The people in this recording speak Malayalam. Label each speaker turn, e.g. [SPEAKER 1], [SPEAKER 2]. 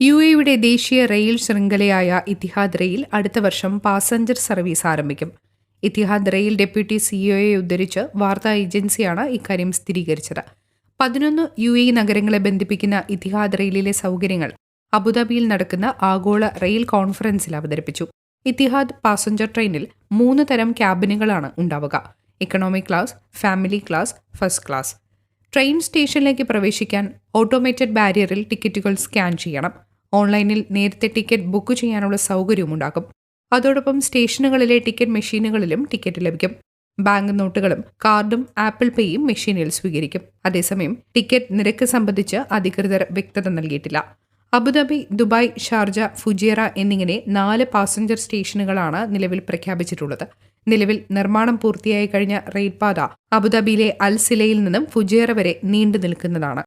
[SPEAKER 1] യുഎഇയുടെ ദേശീയ റെയിൽ ശൃംഖലയായ ഇത്തിഹാദ് റെയിൽ അടുത്ത വർഷം പാസഞ്ചർ സർവീസ് ആരംഭിക്കും. ഇത്തിഹാദ് റെയിൽ ഡെപ്യൂട്ടി സിഇഒയെ ഉദ്ധരിച്ച് വാർത്താ ഏജൻസിയാണ് ഇക്കാര്യം സ്ഥിരീകരിച്ചത്. 11 യുഎഇ നഗരങ്ങളെ ബന്ധിപ്പിക്കുന്ന ഇത്തിഹാദ് റെയിലിലെ സൗകര്യങ്ങൾ അബുദാബിയിൽ നടക്കുന്ന ആഗോള റെയിൽ കോൺഫറൻസിൽ അവതരിപ്പിച്ചു. ഇത്തിഹാദ് പാസഞ്ചർ ട്രെയിനിൽ 3 തരം ക്യാബിനുകളാണ് ഉണ്ടാവുക: economy class, family class, first class. Train സ്റ്റേഷനിലേക്ക് പ്രവേശിക്കാൻ ഓട്ടോമേറ്റഡ് ബാരിയറിൽ ടിക്കറ്റുകൾ സ്കാൻ ചെയ്യണം. ഓൺലൈനിൽ നേരത്തെ ടിക്കറ്റ് ബുക്ക് ചെയ്യാനുള്ള സൗകര്യവുമുണ്ടാകും. അതോടൊപ്പം സ്റ്റേഷനുകളിലെ ടിക്കറ്റ് മെഷീനുകളിലും ടിക്കറ്റ് ലഭിക്കും. ബാങ്ക് നോട്ടുകളും കാർഡും ആപ്പിൾ പേയും മെഷീനിൽ സ്വീകരിക്കും. അതേസമയം ടിക്കറ്റ് നിരക്ക് സംബന്ധിച്ച് അധികൃതർ വ്യക്തത നൽകിയിട്ടില്ല. അബുദാബി, ദുബായ്, ഷാർജ, ഫുജിയറ എന്നിങ്ങനെ 4 പാസഞ്ചർ സ്റ്റേഷനുകളാണ് നിലവിൽ പ്രഖ്യാപിച്ചിട്ടുള്ളത്. നിലവിൽ നിർമ്മാണം പൂർത്തിയായി കഴിഞ്ഞ റെയിൽപാത അബുദാബിയിലെ അൽ സിലയിൽ നിന്നും ഫുജിയറ വരെ നീണ്ടു നിൽക്കുന്നതാണ്.